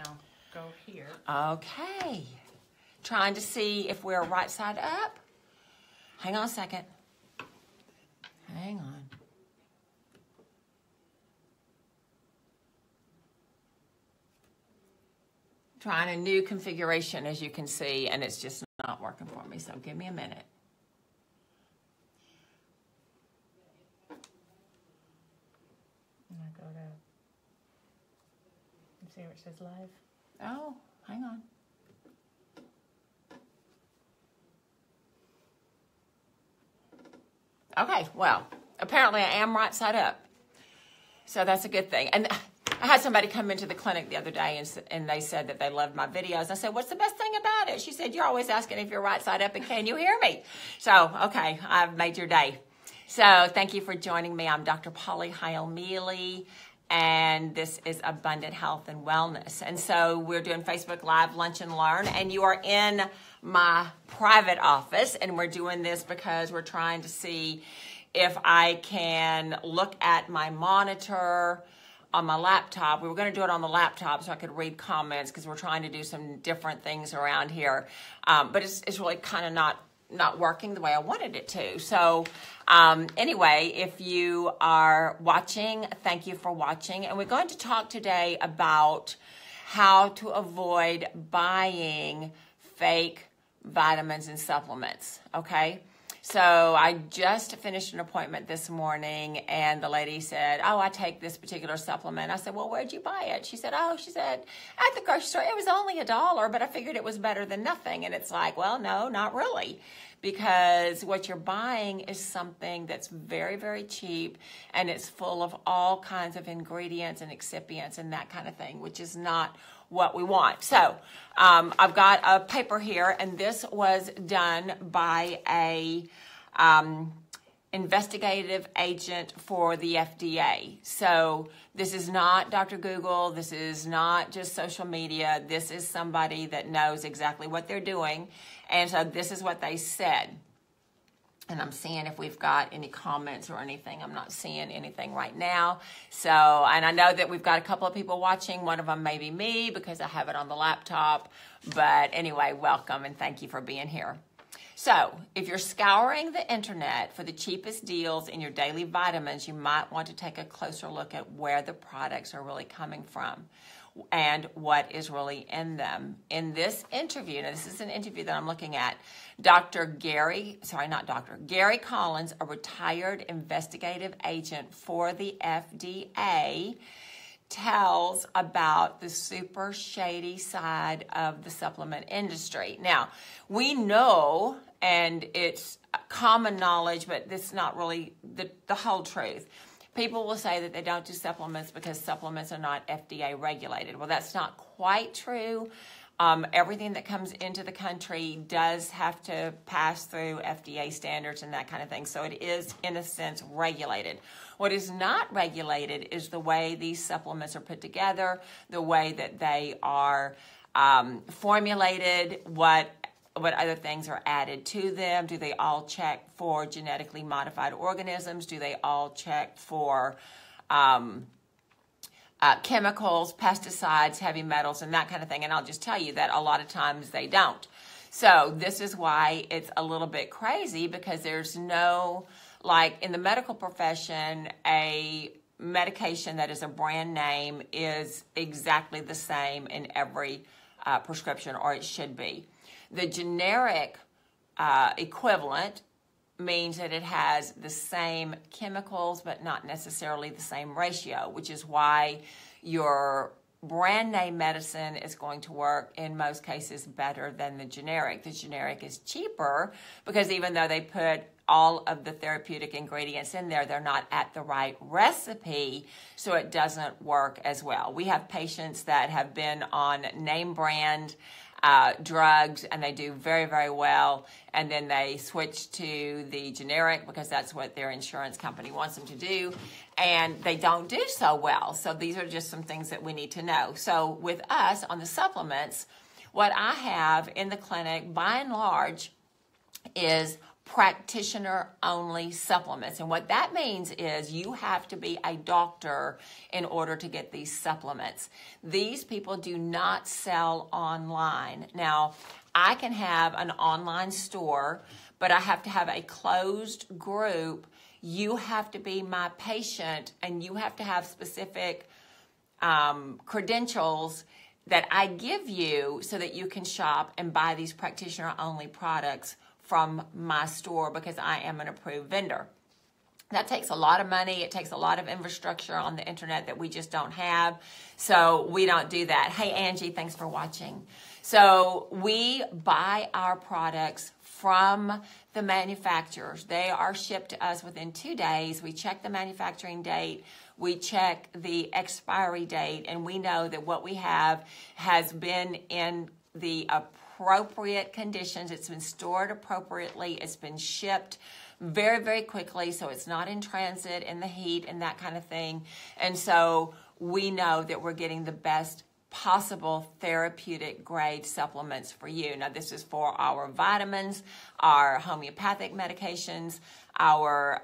Now, go here. Okay. Trying to see if we're right side up. Hang on a second. Hang on. Trying a new configuration, as you can see, and it's just not working for me, so give me a minute. I'm going to go to, see where it says live. Oh, hang on. Okay, well, apparently I am right side up. So that's a good thing. And I had somebody come into the clinic the other day and they said that they loved my videos. I said, what's the best thing about it? She said, you're always asking if you're right side up and can you hear me? So, okay, I've made your day. So thank you for joining me. I'm Dr. Polly Heil-Mealey, and this is Abundant Health and Wellness. And so we're doing Facebook Live Lunch and Learn, and you are in my private office, and we're doing this because we're trying to see if I can look at my monitor on my laptop. We were going to do it on the laptop so I could read comments because we're trying to do some different things around here. But it's really kind of not working the way I wanted it to. So anyway, if you are watching, thank you for watching. And we're going to talk today about how to avoid buying fake vitamins and supplements, okay? So I just finished an appointment this morning, and the lady said, oh, I take this particular supplement. I said, well, where'd you buy it? She said, at the grocery store. It was only $1, but I figured it was better than nothing. And it's like, well, no, not really, because what you're buying is something that's very, very cheap, and it's full of all kinds of ingredients and excipients and that kind of thing, which is not what we want. So I've got a paper here, and this was done by a investigative agent for the FDA. So this is not Dr. Google. This is not just social media. This is somebody that knows exactly what they're doing. And so this is what they said. And I'm seeing if we've got any comments or anything. I'm not seeing anything right now. So, and I know that we've got a couple of people watching. One of them may be me because I have it on the laptop. But anyway, welcome and thank you for being here. So, if you're scouring the internet for the cheapest deals in your daily vitamins, you might want to take a closer look at where the products are really coming from and what is really in them. In this interview, now this is an interview that I'm looking at, Gary Collins, a retired investigative agent for the FDA, tells about the super shady side of the supplement industry. Now, we know, and it's common knowledge, but this is not really the whole truth. People will say that they don't do supplements because supplements are not FDA regulated. Well, that's not quite true. Everything that comes into the country does have to pass through FDA standards and that kind of thing. So it is, in a sense, regulated. What is not regulated is the way these supplements are put together, the way that they are formulated, what other things are added to them. Do they all check for genetically modified organisms? Do they all check for chemicals, pesticides, heavy metals, and that kind of thing? And I'll just tell you that a lot of times they don't. So this is why it's a little bit crazy, because there's no, like in the medical profession, a medication that is a brand name is exactly the same in every prescription, or it should be. The generic equivalent means that it has the same chemicals, but not necessarily the same ratio, which is why your brand name medicine is going to work in most cases better than the generic. The generic is cheaper because even though they put all of the therapeutic ingredients in there, they're not at the right recipe, so it doesn't work as well. We have patients that have been on name brand drugs, and they do very, very well, and then they switch to the generic because that's what their insurance company wants them to do, and they don't do so well. So these are just some things that we need to know. So with us on the supplements, what I have in the clinic by and large is practitioner-only supplements. And what that means is you have to be a doctor in order to get these supplements. These people do not sell online. Now, I can have an online store, but I have to have a closed group. You have to be my patient, and you have to have specific credentials that I give you so that you can shop and buy these practitioner-only products from my store, because I am an approved vendor. That takes a lot of money. It takes a lot of infrastructure on the internet that we just don't have. So we don't do that. Hey, Angie, thanks for watching. So we buy our products from the manufacturers. They are shipped to us within 2 days. We check the manufacturing date. We check the expiry date, and we know that what we have has been in the appropriate conditions. It's been stored appropriately. It's been shipped very, very quickly, so it's not in transit in the heat and that kind of thing. And so we know that we're getting the best possible therapeutic grade supplements for you. Now, this is for our vitamins, our homeopathic medications, our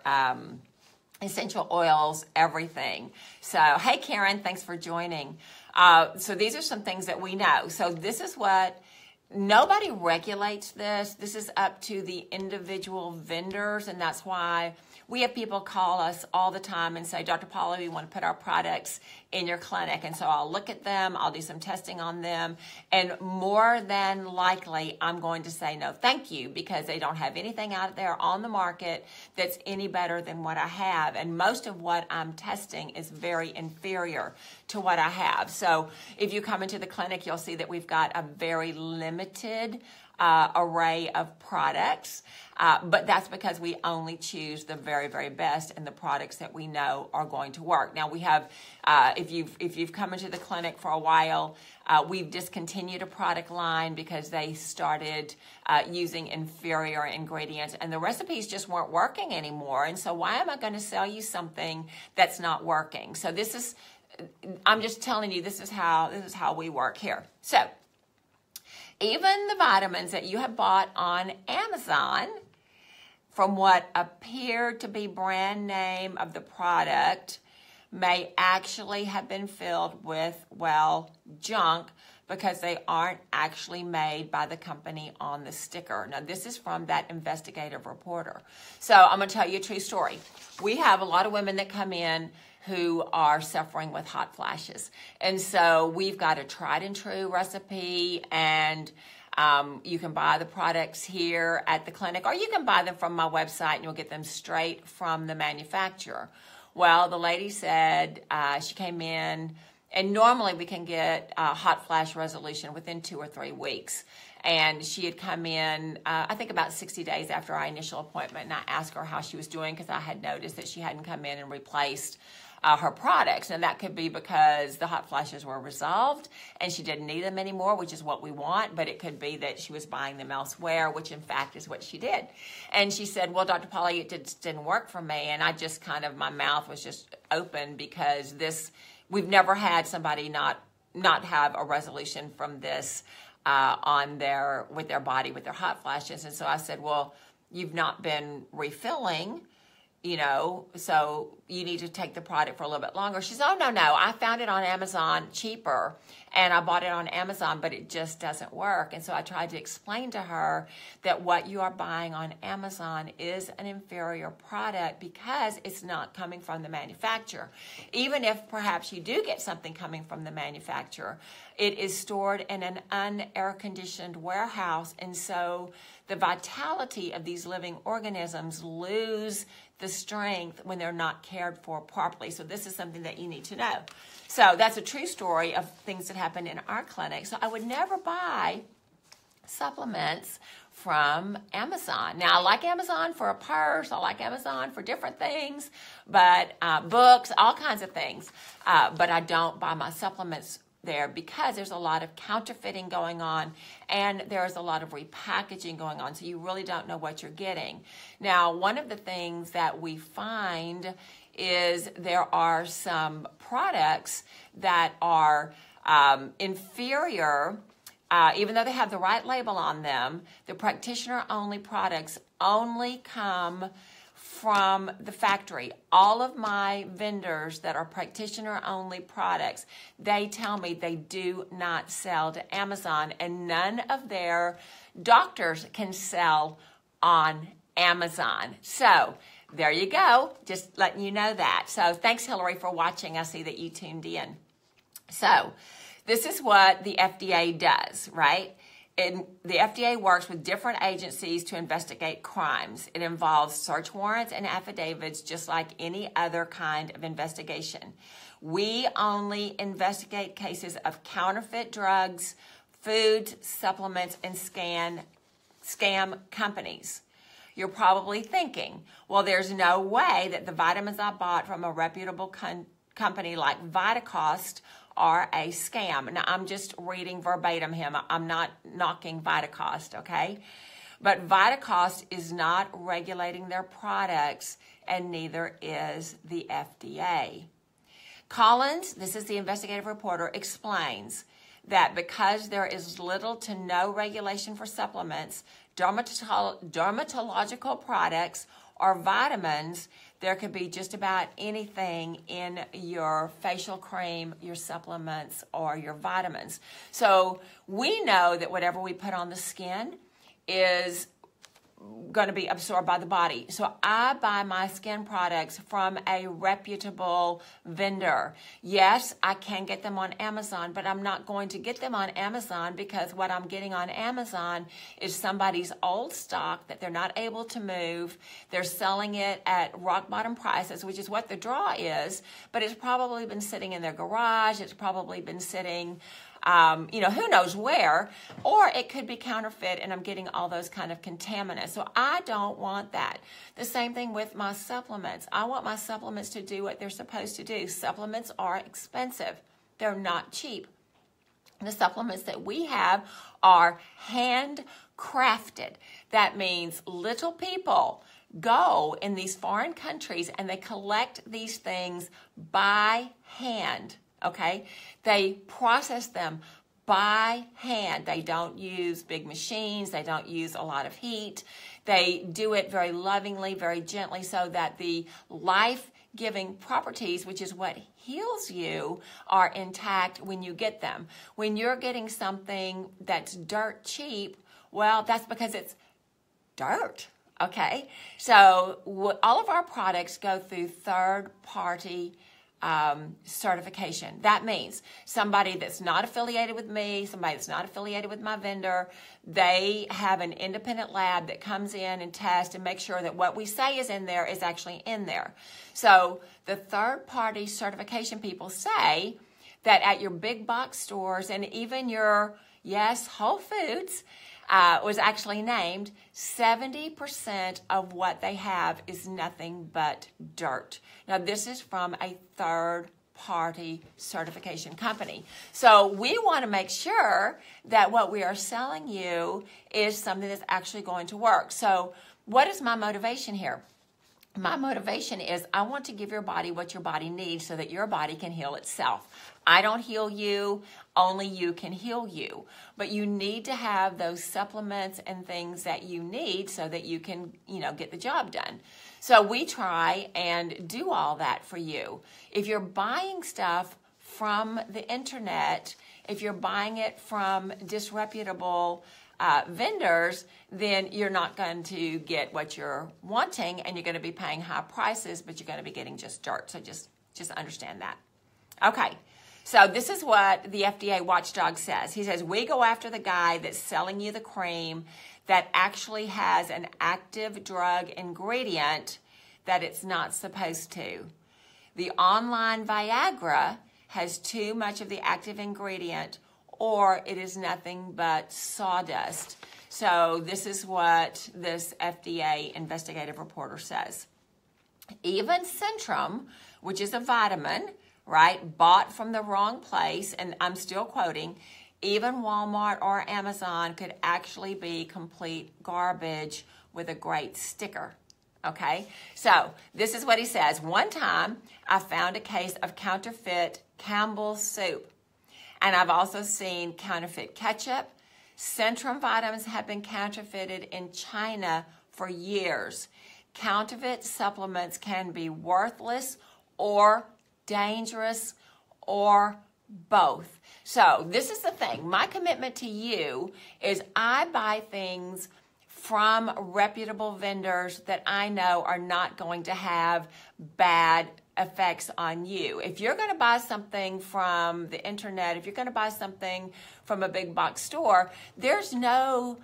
essential oils, everything. So, hey, Karen, thanks for joining. So these are some things that we know. So this is what, nobody regulates this. This is up to the individual vendors, and that's why we have people call us all the time and say, Dr. Paula, we want to put our products in your clinic. And so I'll look at them, I'll do some testing on them, and more than likely I'm going to say no thank you, because they don't have anything out there on the market that's any better than what I have. And most of what I'm testing is very inferior to what I have. So if you come into the clinic, you'll see that we've got a very limited array of products, but that's because we only choose the very, very best and the products that we know are going to work. Now we have, if you've come into the clinic for a while, we've discontinued a product line because they started using inferior ingredients, and the recipes just weren't working anymore. And so why am I going to sell you something that's not working? So this is, I'm just telling you, this is how we work here. So even the vitamins that you have bought on Amazon, from what appeared to be brand name of the product, may actually have been filled with, well, junk, because they aren't actually made by the company on the sticker. Now, this is from that investigative reporter. So I'm going to tell you a true story. We have a lot of women that come in who are suffering with hot flashes. And so we've got a tried and true recipe, and you can buy the products here at the clinic, or you can buy them from my website and you'll get them straight from the manufacturer. Well, the lady said she came in, and normally we can get a hot flash resolution within 2 or 3 weeks. And she had come in, I think about 60 days after our initial appointment, and I asked her how she was doing, because I had noticed that she hadn't come in and replaced her products. And that could be because the hot flashes were resolved and she didn't need them anymore, which is what we want, but it could be that she was buying them elsewhere, which in fact is what she did. And she said, well, Dr. Polly, it didn't work for me. And I just kind of, my mouth was just open, because we've never had somebody not have a resolution from this with their body, with their hot flashes. And so I said, well, you've not been refilling, so you need to take the product for a little bit longer. She said, oh, no, I found it on Amazon cheaper, and I bought it on Amazon, but it just doesn't work. And so I tried to explain to her that what you are buying on Amazon is an inferior product, because it's not coming from the manufacturer. Even if perhaps you do get something coming from the manufacturer, it is stored in an unair-conditioned warehouse, and so the vitality of these living organisms lose the strength when they're not cared for properly. So this is something that you need to know. So that's a true story of things that happen in our clinic. So I would never buy supplements from Amazon. Now, I like Amazon for a purse. I like Amazon for different things, but books, all kinds of things. But I don't buy my supplements there, because there's a lot of counterfeiting going on, and there's a lot of repackaging going on, so you really don't know what you're getting. Now, one of the things that we find is there are some products that are inferior even though they have the right label on them, the practitioner-only products only come from the factory. All of my vendors that are practitioner-only products, they tell me they do not sell to Amazon, and none of their doctors can sell on Amazon. So there you go, just letting you know that. So thanks, Hillary, for watching. I see that you tuned in. So this is what the FDA does, right? The FDA works with different agencies to investigate crimes. It involves search warrants and affidavits just like any other kind of investigation. We only investigate cases of counterfeit drugs, food, supplements, and scam companies. You're probably thinking, well, there's no way that the vitamins I bought from a reputable company like Vitacost are a scam. Now, I'm just reading verbatim here. I'm not knocking Vitacost, okay? But Vitacost is not regulating their products, and neither is the FDA. Collins, this is the investigative reporter, explains that because there is little to no regulation for supplements, dermatological products, or vitamins, there could be just about anything in your facial cream, your supplements, or your vitamins. So we know that whatever we put on the skin is going to be absorbed by the body. So I buy my skin products from a reputable vendor. Yes, I can get them on Amazon, but I'm not going to get them on Amazon because what I'm getting on Amazon is somebody's old stock that they're not able to move. They're selling it at rock bottom prices, which is what the draw is, but it's probably been sitting in their garage. It's probably been sitting who knows where, or it could be counterfeit and I'm getting all those kind of contaminants. So I don't want that. The same thing with my supplements. I want my supplements to do what they're supposed to do. Supplements are expensive. They're not cheap. The supplements that we have are handcrafted. That means little people go in these foreign countries and they collect these things by hand. Okay, they process them by hand. They don't use big machines. They don't use a lot of heat. They do it very lovingly, very gently, so that the life-giving properties, which is what heals you, are intact when you get them. When you're getting something that's dirt cheap, well, that's because it's dirt. Okay, so all of our products go through third-party certification. That means somebody that's not affiliated with me, somebody that's not affiliated with my vendor, they have an independent lab that comes in and tests and makes sure that what we say is in there is actually in there. So the third-party certification people say that at your big box stores and even your, yes, Whole Foods, was actually named, 70% of what they have is nothing but dirt. Now, this is from a third-party certification company. So we want to make sure that what we are selling you is something that's actually going to work. So what is my motivation here? My motivation is I want to give your body what your body needs so that your body can heal itself. I don't heal you, only you can heal you. But you need to have those supplements and things that you need so that you can, get the job done. So we try and do all that for you. If you're buying stuff from the internet, if you're buying it from disreputable vendors, then you're not going to get what you're wanting, and you're going to be paying high prices, but you're going to be getting just dirt. So just understand that. Okay, so this is what the FDA watchdog says. He says, we go after the guy that's selling you the cream that actually has an active drug ingredient that it's not supposed to. The online Viagra has too much of the active ingredient, or it is nothing but sawdust. So this is what this FDA investigative reporter says. Even Centrum, which is a vitamin, right, bought from the wrong place, and I'm still quoting, even Walmart or Amazon could actually be complete garbage with a great sticker. Okay, so this is what he says. One time, I found a case of counterfeit Campbell's soup. And I've also seen counterfeit ketchup, Centrum vitamins have been counterfeited in China for years. Counterfeit supplements can be worthless or dangerous or both. So this is the thing. My commitment to you is I buy things from reputable vendors that I know are not going to have bad effects on you. If you're going to buy something from the internet, if you're going to buy something from a big box store, there's no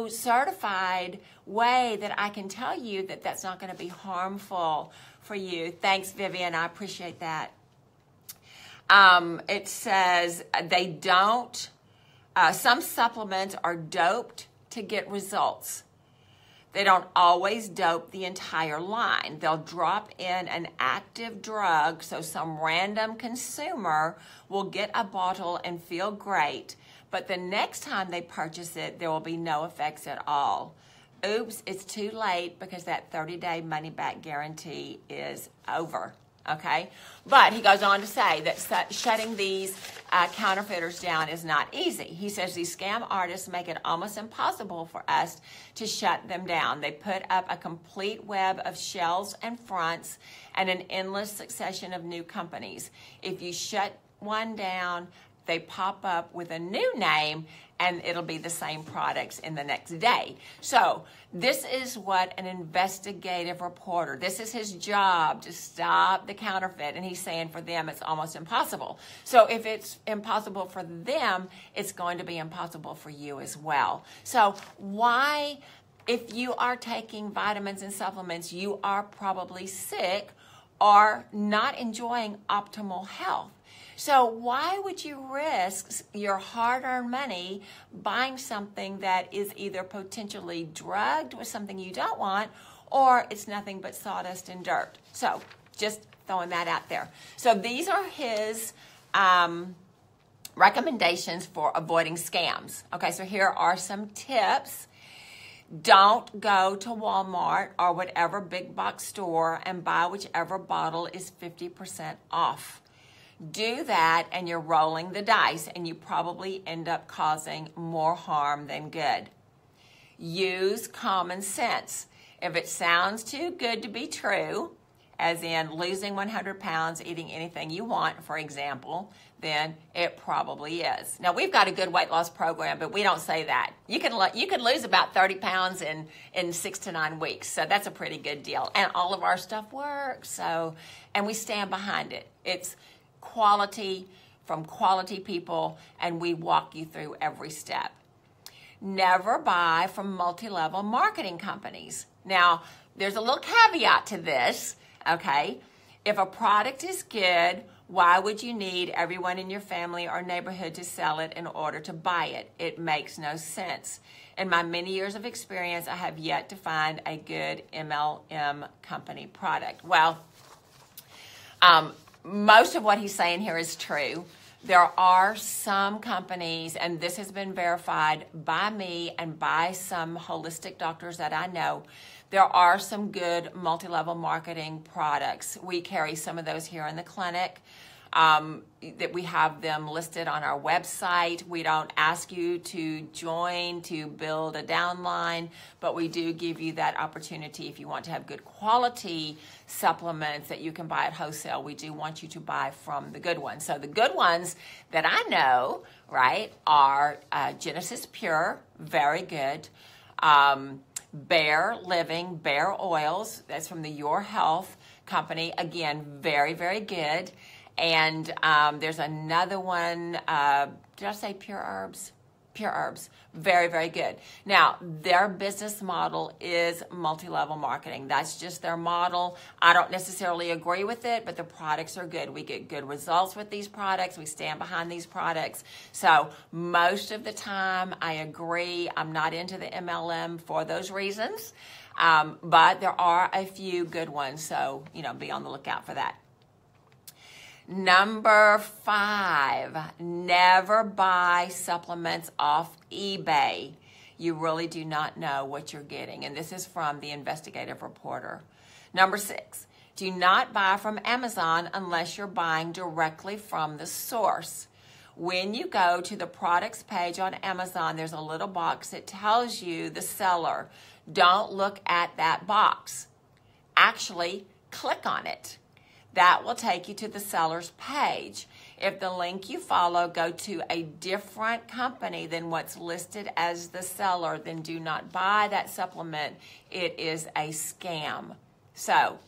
certified way that I can tell you that that's not going to be harmful for you. Thanks, Vivian. I appreciate that. It says they don't, some supplements are doped to get results. They don't always dope the entire line. They'll drop in an active drug so some random consumer will get a bottle and feel great, but the next time they purchase it, there will be no effects at all. Oops, it's too late because that 30-day money-back guarantee is over. Okay, but he goes on to say that shutting these counterfeiters down is not easy. He says these scam artists make it almost impossible for us to shut them down. They put up a complete web of shells and fronts and an endless succession of new companies. If you shut one down, they pop up with a new name and it'll be the same products in the next day. So this is what an investigative reporter, this is his job, to stop the counterfeit. And he's saying for them, it's almost impossible. So if it's impossible for them, it's going to be impossible for you as well. So why, if you are taking vitamins and supplements, you are probably sick or not enjoying optimal health. So why would you risk your hard-earned money buying something that is either potentially drugged with something you don't want, or it's nothing but sawdust and dirt? So just throwing that out there. So these are his recommendations for avoiding scams. Okay, so here are some tips. Don't go to Walmart or whatever big box store and buy whichever bottle is 50% off. Do that and you're rolling the dice and you probably end up causing more harm than good. Use common sense. If it sounds too good to be true, as in losing 100 pounds, eating anything you want, for example, then it probably is. Now, we've got a good weight loss program, but we don't say that. You can lose about 30 pounds in 6 to 9 weeks, so that's a pretty good deal. And all of our stuff works, so, and we stand behind it. It's quality from quality people, and we walk you through every step. Never buy from multi-level marketing companies. Now, there's a little caveat to this, okay? If a product is good, why would you need everyone in your family or neighborhood to sell it in order to buy it? It makes no sense. In my many years of experience, I have yet to find a good MLM company product. Well, most of what he's saying here is true. There are some companies, and this has been verified by me and by some holistic doctors that I know, there are some good multi-level marketing products. We carry some of those here in the clinic. That we have them listed on our website. We don't ask you to join to build a downline, but we do give you that opportunity if you want to have good quality supplements that you can buy at wholesale. We do want you to buy from the good ones. So the good ones that I know, right, are Genesis Pure, very good. Bare Living, Bare Oils, that's from the Your Health company. Again, very, very good. And there's another one, did I say Pure Herbs? Pure Herbs, very, very good. Now, their business model is multi-level marketing. That's just their model. I don't necessarily agree with it, but the products are good. We get good results with these products. We stand behind these products. So most of the time, I agree. I'm not into the MLM for those reasons, but there are a few good ones. So, be on the lookout for that. Number 5, never buy supplements off eBay. You really do not know what you're getting. And this is from the investigative reporter. Number 6, do not buy from Amazon unless you're buying directly from the source. when you go to the products page on Amazon, there's a little box that tells you the seller. Don't look at that box. Actually, click on it. That will take you to the seller's page. If the link you follow go to a different company than what's listed as the seller, then do not buy that supplement. It is a scam. So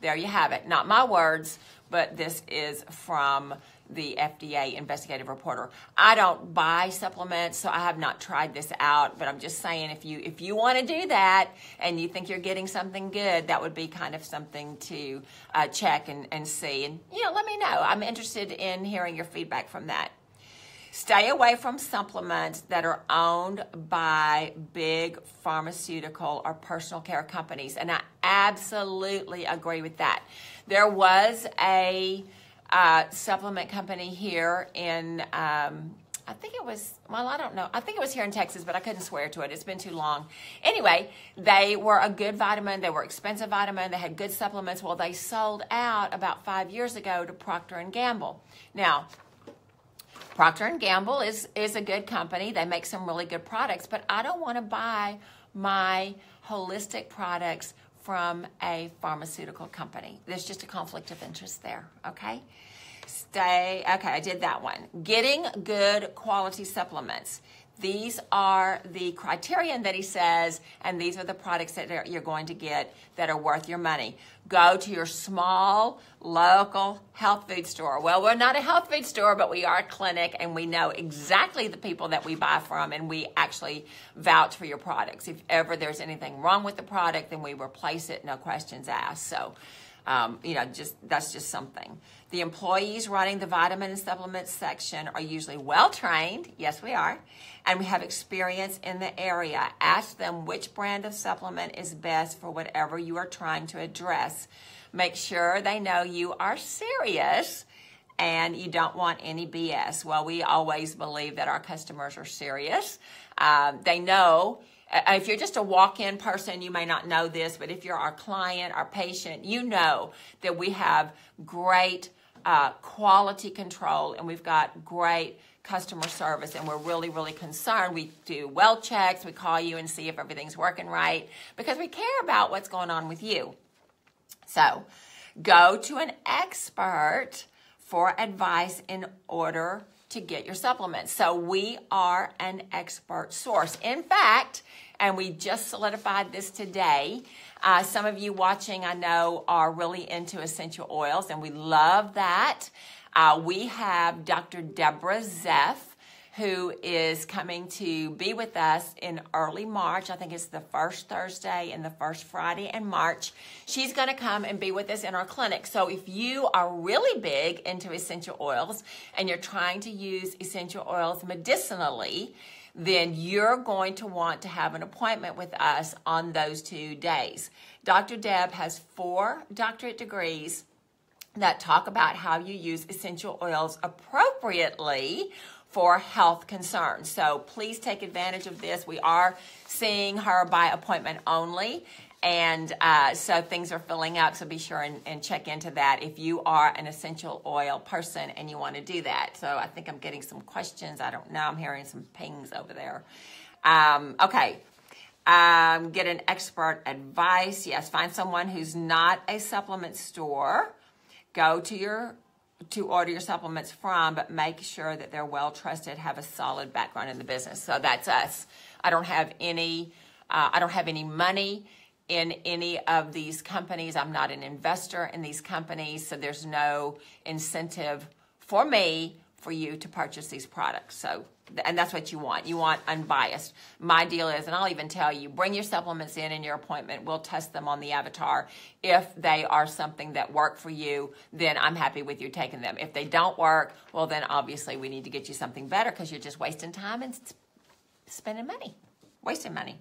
there you have it. Not my words, but this is from the FDA investigative reporter. I don't buy supplements, so I have not tried this out, but I'm just saying if you want to do that and you think you're getting something good, that would be kind of something to check and see. And, let me know. I'm interested in hearing your feedback from that. Stay away from supplements that are owned by big pharmaceutical or personal care companies, and I absolutely agree with that. There was a supplement company here in, I think it was, I don't know. I think it was here in Texas, but I couldn't swear to it. It's been too long. Anyway, they were a good vitamin. They were expensive vitamin. They had good supplements. Well, they sold out about 5 years ago to Procter & Gamble. Now, Procter & Gamble is a good company. They make some really good products, but I don't want to buy my holistic products from a pharmaceutical company. There's just a conflict of interest there, okay? Okay, I did that one. Getting good quality supplements. These are the criterion that he says, and these are the products that you're going to get that are worth your money. Go to your small, local health food store. Well, we're not a health food store, but we are a clinic, and we know exactly the people that we buy from, and we actually vouch for your products. If ever there's anything wrong with the product, then we replace it, no questions asked. So, that's just something. The employees running the vitamin and supplements section are usually well-trained. Yes, we are. And we have experience in the area. Ask them which brand of supplement is best for whatever you are trying to address. Make sure they know you are serious and you don't want any BS. Well, we always believe that our customers are serious. They know. If you're just a walk-in person, you may not know this, but if you're our client, our patient, you know that we have great quality control and we've got great customer service, and we're really, really concerned. We do well checks. We call you and see if everything's working right because we care about what's going on with you. So go to an expert for advice in order to get your supplements. So we are an expert source. In fact, and we just solidified this today, some of you watching, I know, are really into essential oils, and we love that. We have Dr. Deborah Zeff, who is coming to be with us in early March. I think it's the first Thursday and the first Friday in March. She's going to come and be with us in our clinic. So if you are really big into essential oils and you're trying to use essential oils medicinally, then you're going to want to have an appointment with us on those 2 days. Dr. Deb has 4 doctorate degrees that talk about how you use essential oils appropriately for health concerns. So please take advantage of this. We are seeing her by appointment only, and so things are filling up, so be sure and check into that if you are an essential oil person and you want to do that. So I think I'm getting some questions. I don't know. I'm hearing some pings over there. Okay. Get an expert advice. Yes, find someone who's not a supplement store. Go to order your supplements from, but make sure that they're well trusted, have a solid background in the business. So that's us. I don't have any money in any of these companies. I'm not an investor in these companies, so there's no incentive for me for you to purchase these products. So, and that's what you want. You want unbiased. My deal is, and I'll even tell you, bring your supplements in your appointment. We'll test them on the avatar. If they are something that work for you, then I'm happy with you taking them. If they don't work, well, then obviously we need to get you something better because you're just wasting time and spending money, wasting money.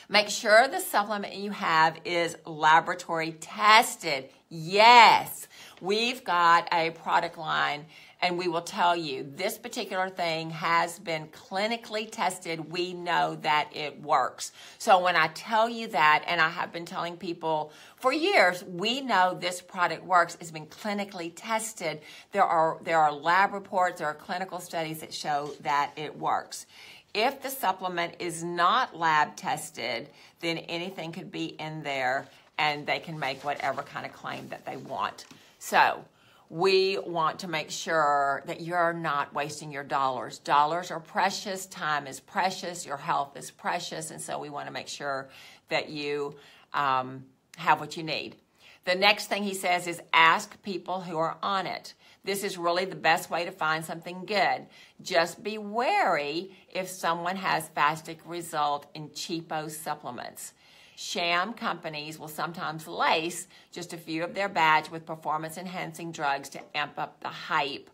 Make sure the supplement you have is laboratory tested. Yes, we've got a product line and we will tell you this particular thing has been clinically tested. We know that it works. So when I tell you that, and I have been telling people for years, we know this product works. It's been clinically tested. There are lab reports, there are clinical studies that show that it works. If the supplement is not lab tested, then anything could be in there and they can make whatever kind of claim that they want. So we want to make sure that you're not wasting your dollars. Dollars are precious, time is precious, your health is precious, and so we want to make sure that you have what you need. The next thing he says is ask people who are on it. This is really the best way to find something good. Just be wary if someone has fastic result in cheapo supplements. Sham companies will sometimes lace just a few of their batch with performance-enhancing drugs to amp up the hype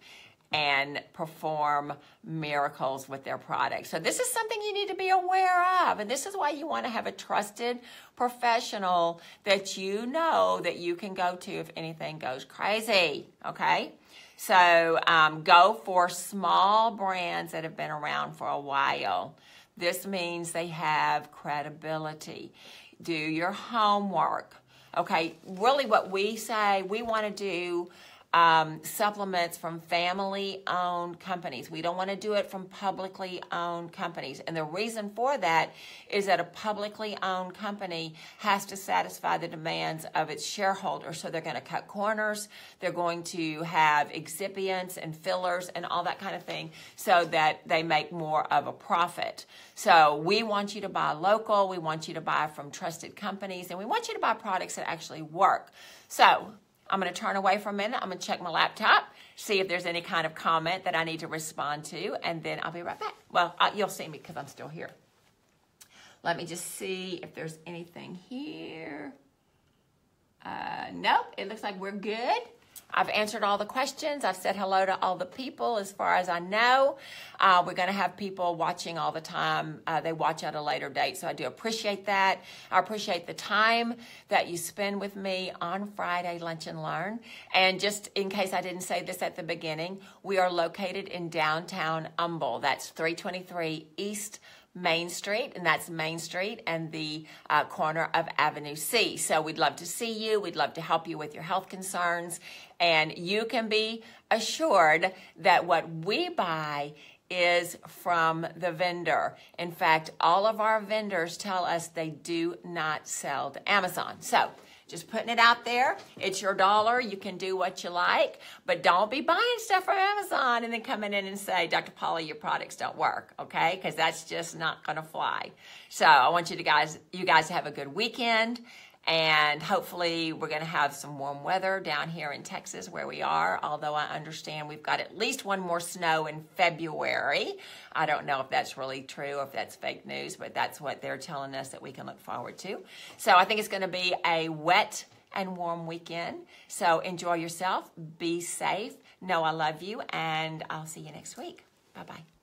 and perform miracles with their products. So this is something you need to be aware of, and this is why you want to have a trusted professional that you know that you can go to if anything goes crazy, okay? So go for small brands that have been around for a while. This means they have credibility. Do your homework. Okay, really what we say, we want to do supplements from family-owned companies. We don't want to do it from publicly owned companies. And the reason for that is that a publicly owned company has to satisfy the demands of its shareholders. So they're going to cut corners. They're going to have excipients and fillers and all that kind of thing so that they make more of a profit. So we want you to buy local. We want you to buy from trusted companies. And we want you to buy products that actually work. So I'm going to turn away for a minute. I'm going to check my laptop, see if there's any kind of comment that I need to respond to, and then I'll be right back. Well, you'll see me because I'm still here. Let me just see if there's anything here. Nope, it looks like we're good. I've answered all the questions. I've said hello to all the people as far as I know. We're going to have people watching all the time. They watch at a later date, so I do appreciate that. I appreciate the time that you spend with me on Friday Lunch and Learn. And just in case I didn't say this at the beginning, we are located in downtown Humble. That's 323 East Main Street, and that's Main Street and the corner of Avenue C. So we'd love to see you. We'd love to help you with your health concerns. And you can be assured that what we buy is from the vendor. In fact, all of our vendors tell us they do not sell to Amazon. So just putting it out there. It's your dollar. You can do what you like, but don't be buying stuff from Amazon and then coming in and say, Dr. Paula, your products don't work, okay? Because that's just not going to fly. So I want you guys to have a good weekend, and hopefully we're going to have some warm weather down here in Texas where we are, although I understand we've got at least one more snow in February. I don't know if that's really true or if that's fake news, but that's what they're telling us that we can look forward to. So I think it's going to be a wet and warm weekend. So enjoy yourself. Be safe. Know I love you, and I'll see you next week. Bye-bye.